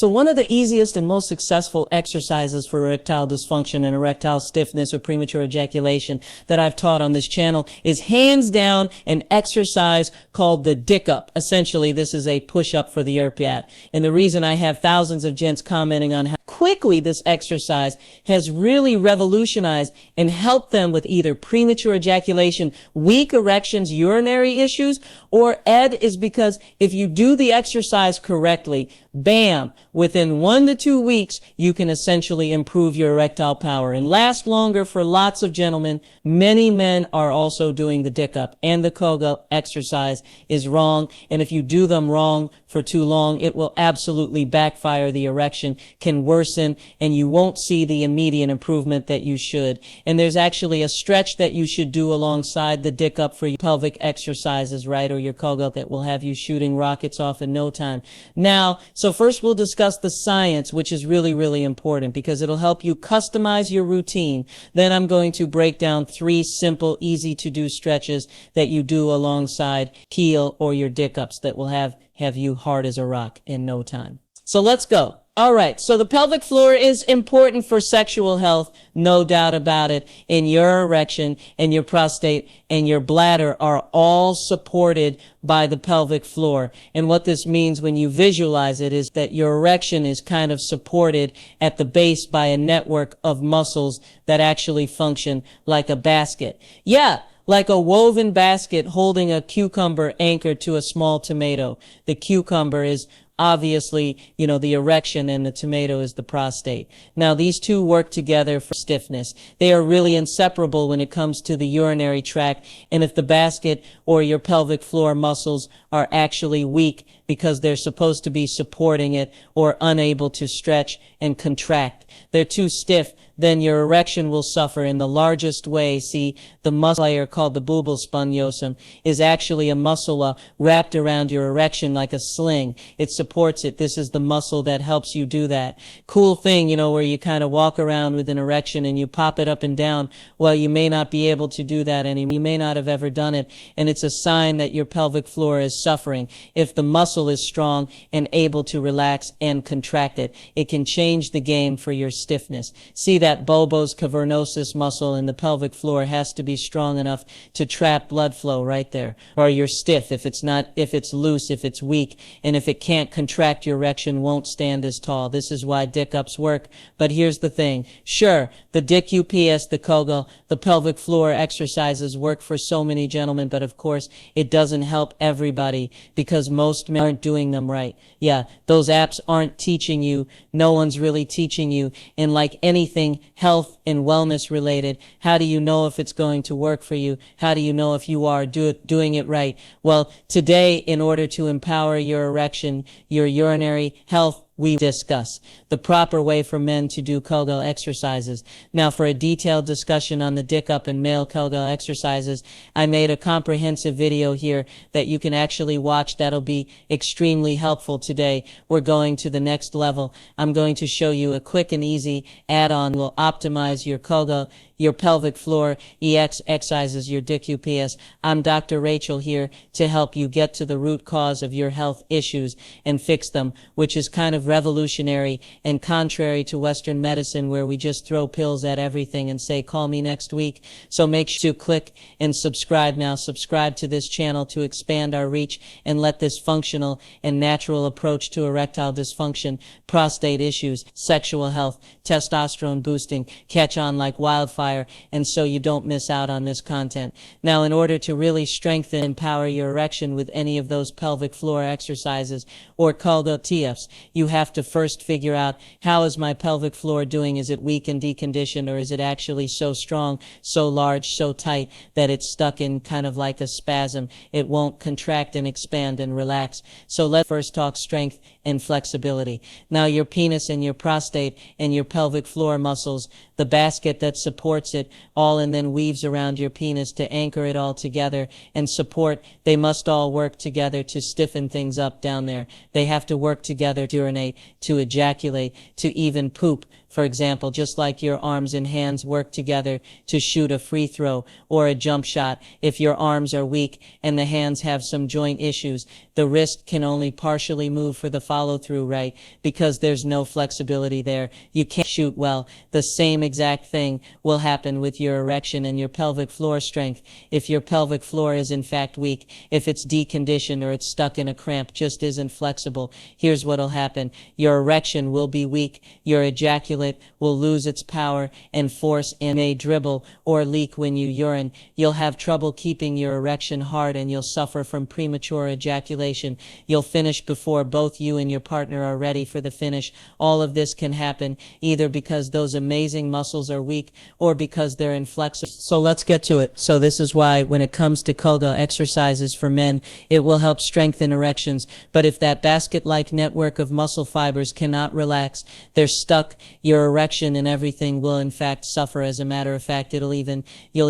So one of the easiest and most successful exercises for erectile dysfunction and erectile stiffness or premature ejaculation that I've taught on this channel is hands down an exercise called the dick up. Essentially, this is a push-up for the ERPAT. And the reason I have thousands of gents commenting on how quickly this exercise has really revolutionized and helped them with either premature ejaculation, weak erections, urinary issues, or ED is because if you do the exercise correctly, bam, within 1 to 2 weeks, you can essentially improve your erectile power and last longer for lots of gentlemen. Many men are also doing the dick up, and the Kegel exercise is wrong. And if you do them wrong for too long, it will absolutely backfire. The erection can worsen, and you won't see the immediate improvement that you should. And there's actually a stretch that you should do alongside the dick up for your pelvic exercises, right, or your Kegel, that will have you shooting rockets off in no time. Now, so first we'll discuss the science, which is really, really important because it'll help you customize your routine. Then I'm going to break down 3 simple, easy to do stretches that you do alongside heel or your dick ups that will have you hard as a rock in no time. So let's go. All right, so the pelvic floor is important for sexual health, no doubt about it. And your erection and your prostate and your bladder are all supported by the pelvic floor. And what this means when you visualize it is that your erection is kind of supported at the base by a network of muscles that actually function like a basket. Yeah, like a woven basket holding a cucumber anchored to a small tomato. The cucumber is obviously, the erection, and the tomato is the prostate. Now, these two work together for stiffness. They are really inseparable when it comes to the urinary tract. And if the basket or your pelvic floor muscles are actually weak because they're supposed to be supporting it or unable to stretch and contract, they're too stiff, then your erection will suffer in the largest way. See, the muscle layer called the bubal spongiosum is actually a muscle wrapped around your erection like a sling. It supports it. This is the muscle that helps you do that. Cool thing, where you kind of walk around with an erection and you pop it up and down. Well, you may not be able to do that anymore. You may not have ever done it. And it's a sign that your pelvic floor is suffering. If the muscle is strong and able to relax and contract it, it can change the game for your stiffness. See, that bulbous cavernosus muscle in the pelvic floor has to be strong enough to trap blood flow right there. Or you're stiff. If it's loose, if it's weak, and if it can't contract, your erection won't stand as tall. This is why dick ups work. But here's the thing. Sure, the dick UPS, the Kegel, the pelvic floor exercises work for so many gentlemen, but of course, it doesn't help everybody because most men aren't doing them right. Yeah, those apps aren't teaching you. No one's really teaching you. And like anything health and wellness related, how do you know if it's going to work for you? How do you know if you are doing it right? Well, today, in order to empower your erection, your urinary health, we discuss the proper way for men to do Kegel exercises. Now, for a detailed discussion on the dick up and male Kegel exercises, I made a comprehensive video here that you can actually watch. That'll be extremely helpful today. We're going to the next level. I'm going to show you a quick and easy add-on. Will optimize your Kegel, your pelvic floor exercises, your dick UPS. I'm Dr. Rachel here to help you get to the root cause of your health issues and fix them, which is kind of revolutionary and contrary to Western medicine, where we just throw pills at everything and say, call me next week. So make sure to click and subscribe now. Subscribe to this channel to expand our reach and let this functional and natural approach to erectile dysfunction, prostate issues, sexual health, testosterone boosting catch on like wildfire, and so you don't miss out on this content. Now, in order to really strengthen and power your erection with any of those pelvic floor exercises or Kegel TFs, you have to first figure out, how is my pelvic floor doing? Is it weak and deconditioned, or is it actually so strong, so large, so tight that it's stuck in kind of like a spasm? It won't contract and expand and relax. So let's first talk strength and flexibility. Now, your penis and your prostate and your pelvic floor muscles, the basket that supports it all and then weaves around your penis to anchor it all together and support, they must all work together to stiffen things up down there. They have to work together to urinate, to ejaculate, to even poop. For example, just like your arms and hands work together to shoot a free throw or a jump shot, if your arms are weak and the hands have some joint issues, the wrist can only partially move for the follow-through, right? Because there's no flexibility there. You can't shoot well. The same exact thing will happen with your erection and your pelvic floor strength. If your pelvic floor is in fact weak, if it's deconditioned or it's stuck in a cramp, just isn't flexible, here's what'll happen. Your erection will be weak, your ejaculate will lose its power and force and may dribble or leak when you urine. You'll have trouble keeping your erection hard and you'll suffer from premature ejaculation. You'll finish before both you and your partner are ready for the finish. All of this can happen either because those amazing muscles are weak or because they're inflexible. So let's get to it. So this is why when it comes to Kegel exercises for men, it will help strengthen erections. But if that basket-like network of muscle fibers cannot relax, they're stuck, your erection and everything will in fact suffer. As a matter of fact, you'll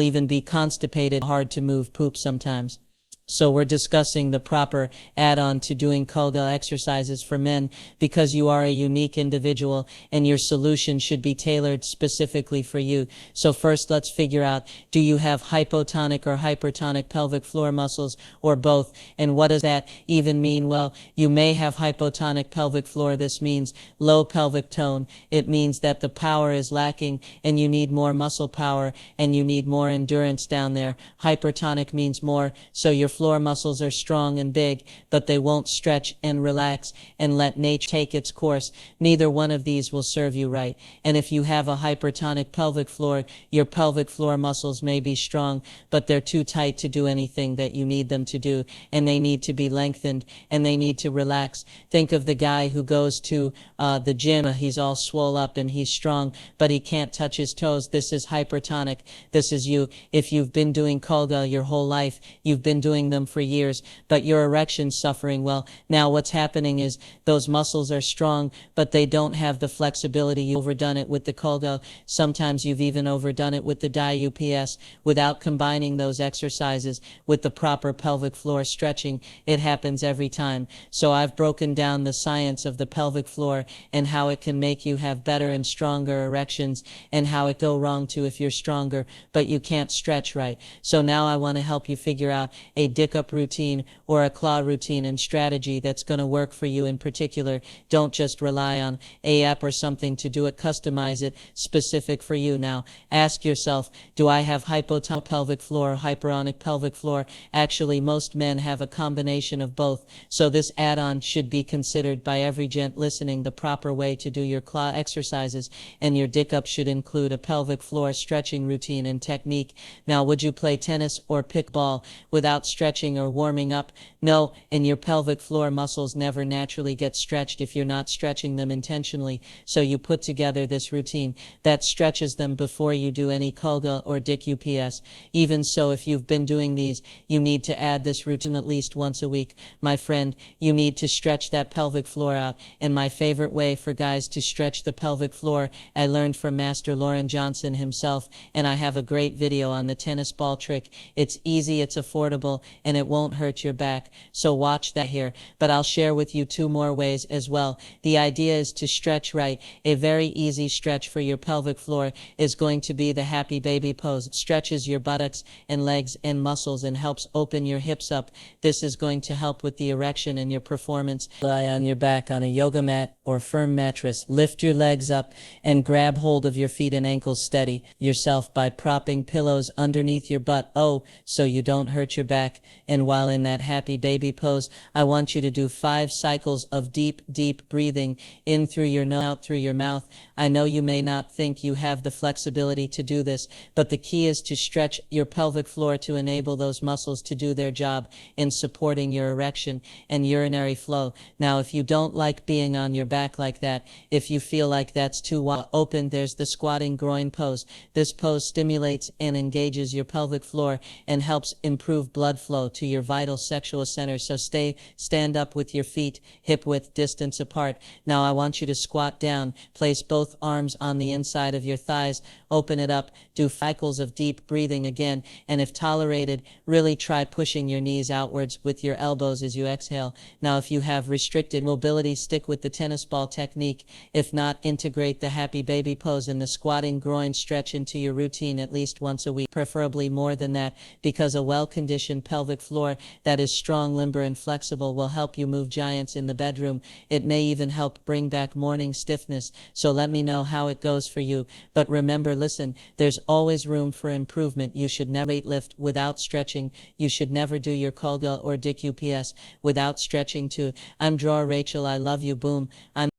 even be constipated, hard to move, poop sometimes. So we're discussing the proper add-on to doing Kegel exercises for men because you are a unique individual and your solution should be tailored specifically for you. So first let's figure out, do you have hypotonic or hypertonic pelvic floor muscles or both? And what does that even mean? Well, you may have hypotonic pelvic floor. This means low pelvic tone. It means that the power is lacking and you need more muscle power and you need more endurance down there. Hypertonic means more, so your floor muscles are strong and big, but they won't stretch and relax and let nature take its course. Neither one of these will serve you right. And if you have a hypertonic pelvic floor, your pelvic floor muscles may be strong, but they're too tight to do anything that you need them to do, and they need to be lengthened and they need to relax. Think of the guy who goes to the gym. He's all swole up and he's strong, but he can't touch his toes. This is hypertonic. This is you. If you've been doing Kegel your whole life, you've been doing them for years, but your erection's suffering. Well, now what's happening is those muscles are strong, but they don't have the flexibility. You've overdone it with the Kegel. Sometimes you've even overdone it with the DIUPS without combining those exercises with the proper pelvic floor stretching. It happens every time. So I've broken down the science of the pelvic floor and how it can make you have better and stronger erections and how it go wrong too if you're stronger, but you can't stretch right. So now I want to help you figure out a dick up routine or a claw routine and strategy that's going to work for you in particular. Don't just rely on a app or something to do it. Customize it specific for you. Now ask yourself, do I have hypotonic pelvic floor or hyperonic pelvic floor? Actually, most men have a combination of both. So this add-on should be considered by every gent listening the proper way to do your claw exercises, and your dick up should include a pelvic floor stretching routine and technique. Now, would you play tennis or pickleball without stretching or warming up? No, and your pelvic floor muscles never naturally get stretched if you're not stretching them intentionally. So you put together this routine that stretches them before you do any Kegel or DIUPS. Even so, if you've been doing these, you need to add this routine at least once a week. My friend, you need to stretch that pelvic floor out. And my favorite way for guys to stretch the pelvic floor, I learned from Master Lauren Johnson himself, and I have a great video on the tennis ball trick. It's easy, it's affordable, and it won't hurt your back. So watch that here. But I'll share with you two more ways as well. The idea is to stretch right. A very easy stretch for your pelvic floor is going to be the happy baby pose. It stretches your buttocks and legs and muscles and helps open your hips up. This is going to help with the erection and your performance. Lie on your back on a yoga mat or firm mattress. Lift your legs up and grab hold of your feet and ankles. Steady yourself by propping pillows underneath your butt. Oh, so you don't hurt your back. And while in that happy baby pose, I want you to do 5 cycles of deep, deep breathing in through your nose, out through your mouth. I know you may not think you have the flexibility to do this, but the key is to stretch your pelvic floor to enable those muscles to do their job in supporting your erection and urinary flow. Now, if you don't like being on your back like that, if you feel like that's too open, there's the squatting groin pose. This pose stimulates and engages your pelvic floor and helps improve blood flow flow to your vital sexual center. So stand up with your feet hip width distance apart. Now I want you to squat down, place both arms on the inside of your thighs, open it up, do cycles of deep breathing again, and if tolerated, really try pushing your knees outwards with your elbows as you exhale. Now if you have restricted mobility, stick with the tennis ball technique. If not, integrate the happy baby pose and the squatting groin stretch into your routine at least once a week, preferably more than that, because a well-conditioned pelvic floor that is strong, limber, and flexible will help you move giants in the bedroom. It may even help bring back morning stiffness. So let me know how it goes for you. But remember, listen, there's always room for improvement. You should never lift without stretching. You should never do your Kegel or DQPS without stretching too. I'm Draw Rachel. I love you. Boom. I'm